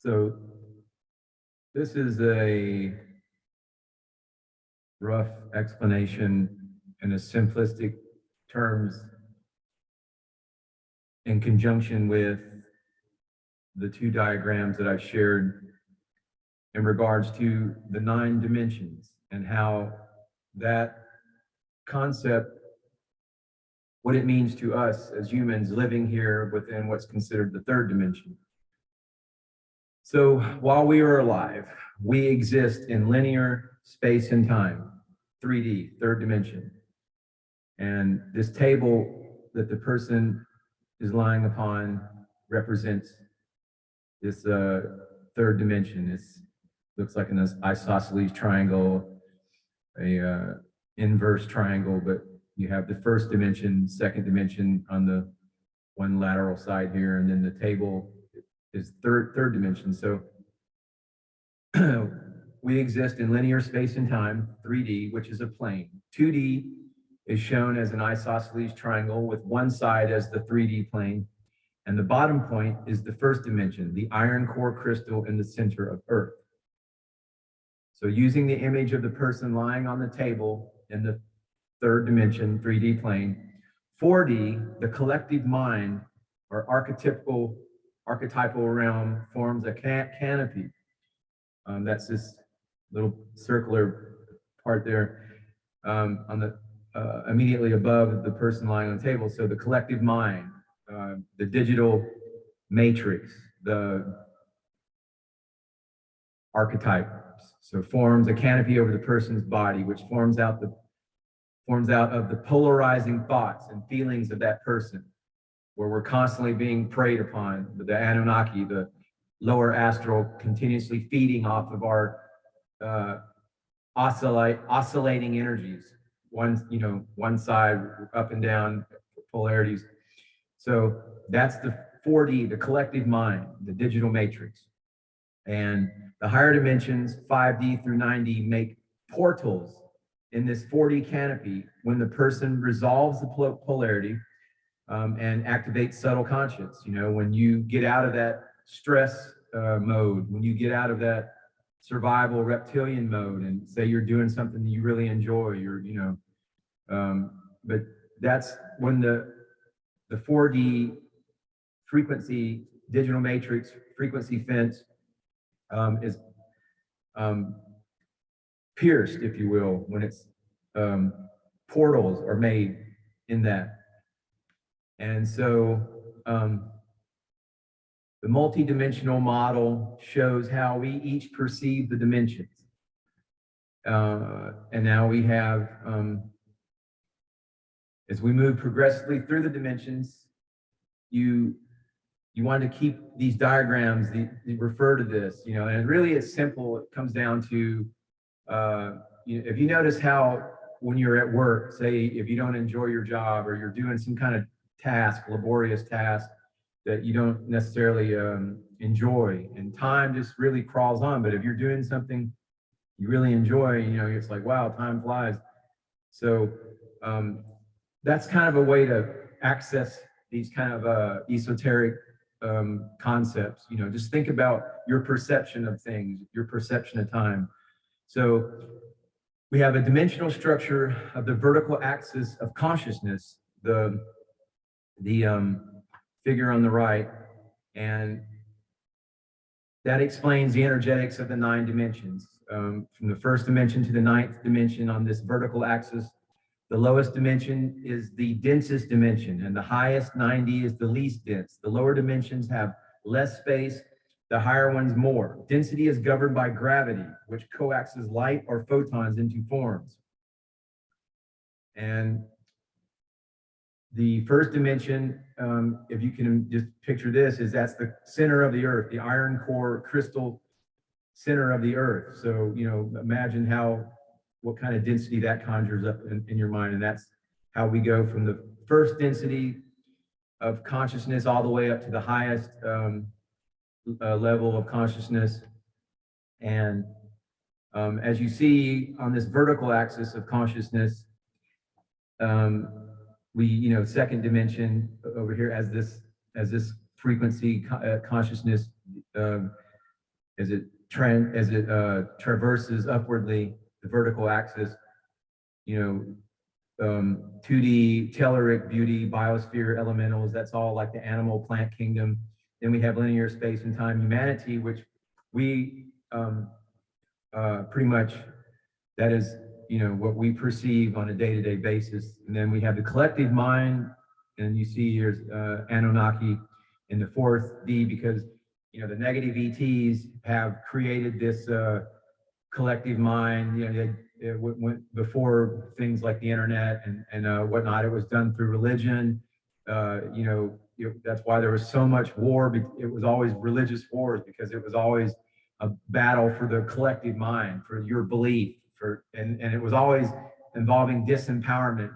So this is a rough explanation in a simplistic terms in conjunction with the two diagrams that I shared in regards to the 9 dimensions and how that concept, what it means to us as humans living here within what's considered the 3rd dimension. So while we are alive, we exist in linear space and time, 3D, 3rd dimension. And this table that the person is lying upon represents this 3rd dimension. It looks like an isosceles triangle, a inverse triangle, but you have the 1st dimension, 2nd dimension on the one lateral side here, and then the table is third dimension. So we exist in linear space and time, 3D, which is a plane. 2D is shown as an isosceles triangle with one side as the 3D plane, and the bottom point is the 1st dimension, the iron core crystal in the center of Earth. So using the image of the person lying on the table in the 3rd dimension, 3D plane, 4D, the collective mind or archetypal realm forms a canopy. That's this little circular part there on the immediately above the person lying on the table. So the collective mind, the digital matrix, the archetypes, so forms a canopy over the person's body, which forms out of the polarizing thoughts and feelings of that person, where we're constantly being preyed upon, the Anunnaki, the lower astral, continuously feeding off of our oscillating energies, one side up and down polarities. So that's the 4D, the collective mind, the digital matrix. And the higher dimensions, 5D through 9D, make portals in this 4D canopy when the person resolves the polarity and activates subtle conscious. When you get out of that stress mode, when you get out of that survival reptilian mode and say you're doing something that you really enjoy, but that's when the 4D frequency, digital matrix frequency fence is pierced, if you will, when it's portals are made in that. And so the multidimensional model shows how we each perceive the dimensions. And now we have, as we move progressively through the dimensions, you want to keep these diagrams, they refer to this, and really it's simple. It comes down to, if you notice how when you're at work, say if you don't enjoy your job or you're doing some kind of laborious task that you don't necessarily enjoy, and time just really crawls on. But if you're doing something you really enjoy, it's like, wow, time flies. So that's kind of a way to access these kind of esoteric concepts. Just think about your perception of things, your perception of time. So we have a dimensional structure of the vertical axis of consciousness, the figure on the right, and that explains the energetics of the 9 dimensions. From the 1st dimension to the 9th dimension on this vertical axis, the lowest dimension is the densest dimension, and the highest 9D is the least dense. The lower dimensions have less space, the higher ones more. Density is governed by gravity, which coaxes light or photons into forms. And the 1st dimension, if you can just picture this, that's the center of the Earth, the iron core crystal center of the Earth. So, imagine what kind of density that conjures up in your mind. And that's how we go from the 1st density of consciousness all the way up to the highest level of consciousness. And as you see on this vertical axis of consciousness, we, 2nd dimension over here as this frequency consciousness as it traverses upwardly the vertical axis, 2D telluric beauty, biosphere, elementals, that's all like the animal plant kingdom. Then we have linear space and time humanity, which we pretty much, that is, what we perceive on a day-to-day basis. And then we have the collective mind, and you see here's Anunnaki in the fourth D, because, the negative ETs have created this collective mind. It went before things like the internet and whatnot. It was done through religion. That's why there was so much war. It was always religious wars, because it was always a battle for the collective mind, for your belief, and it was always involving disempowerment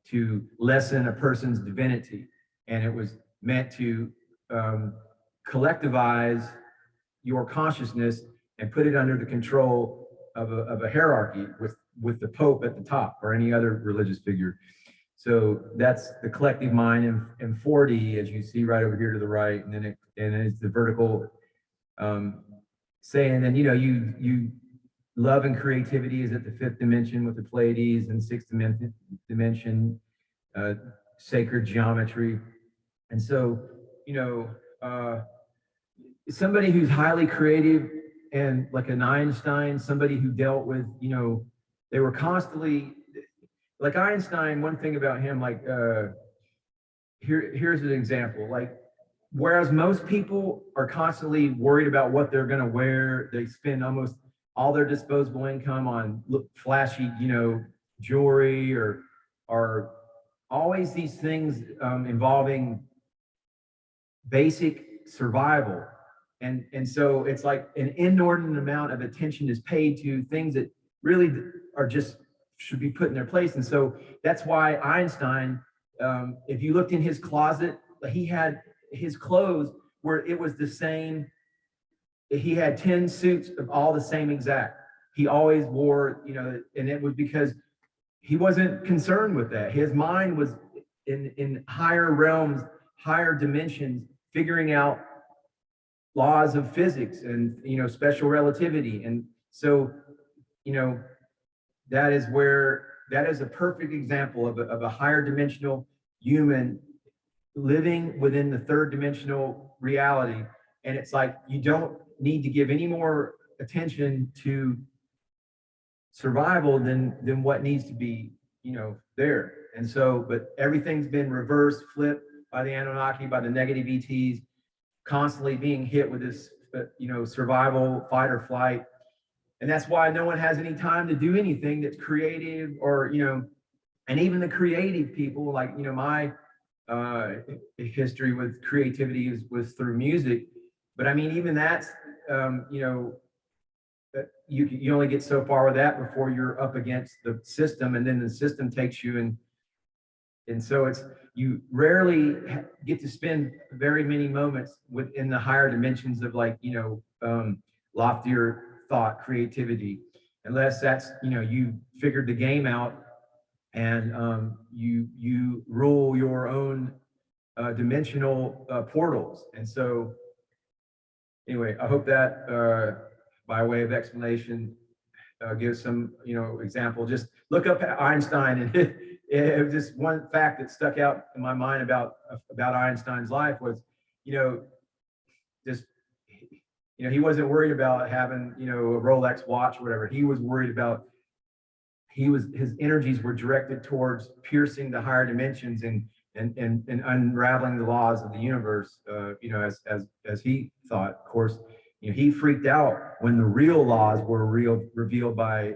to lessen a person's divinity, and it was meant to collectivize your consciousness and put it under the control of a hierarchy with the Pope at the top or any other religious figure. So that's the collective mind in 4D, as you see right over here to the right, and then it's the vertical saying. And you love and creativity is at the fifth dimension with the Pleiades, and sixth dimension sacred geometry. And so somebody who's highly creative and like an Einstein, somebody who dealt with, they were constantly, like Einstein, one thing about him, like, here's an example. Like, whereas most people are constantly worried about what they're going to wear, they spend almost all their disposable income on flashy, jewelry or always these things involving basic survival. And so it's like an inordinate amount of attention is paid to things that really are just should be put in their place. And so that's why Einstein, if you looked in his closet, he had his clothes where it was the same. He had 10 suits of all the same exact. He always wore, and it was because he wasn't concerned with that. His mind was in higher realms, higher dimensions, figuring out laws of physics and, special relativity. And so, that is a perfect example of a higher dimensional human living within the third dimensional reality. And it's like, you don't need to give any more attention to survival than what needs to be, there. And so, but everything's been reversed, flipped by the Anunnaki, by the negative ETs, constantly being hit with this, survival, fight or flight. And that's why no one has any time to do anything that's creative or, and even the creative people, like, my history with creativity was through music. But I mean, even that's, you only get so far with that before you're up against the system, and then the system takes you and so it's, you rarely get to spend very many moments within the higher dimensions of, like, loftier thought, creativity, unless that's, you figured the game out and you rule your own dimensional portals. And so anyway, I hope that by way of explanation gives some example. Just look up Einstein, and it was just one fact that stuck out in my mind about Einstein's life was, just, he wasn't worried about having, a Rolex watch or whatever. He was worried about, his energies were directed towards piercing the higher dimensions and unraveling the laws of the universe, as he thought. Of course, he freaked out when the real laws were revealed by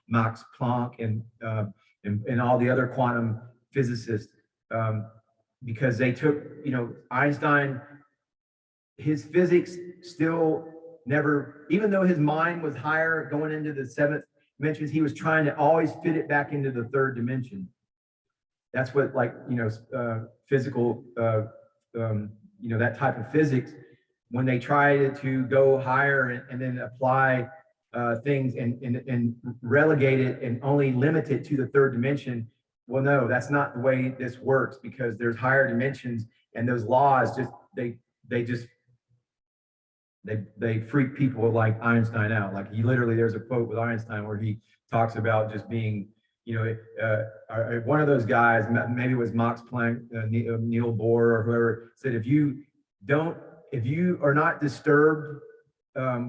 Max Planck, and all the other quantum physicists, because they took, Einstein, his physics still never, even though his mind was higher going into the seventh dimensions, he was trying to always fit it back into the third dimension. That's what, like, physical, that type of physics, when they try to go higher and then apply things and relegate it and only limit it to the third dimension. Well, no, that's not the way this works, because there's higher dimensions, and those laws just, they just they freak people like Einstein out. Like he literally, there's a quote with Einstein where he talks about just being, one of those guys, maybe it was Max Planck, Neil Bohr or whoever, said if you are not disturbed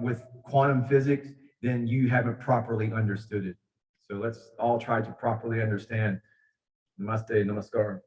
with quantum physics, then you haven't properly understood it. So let's all try to properly understand. Namaste, namaskar.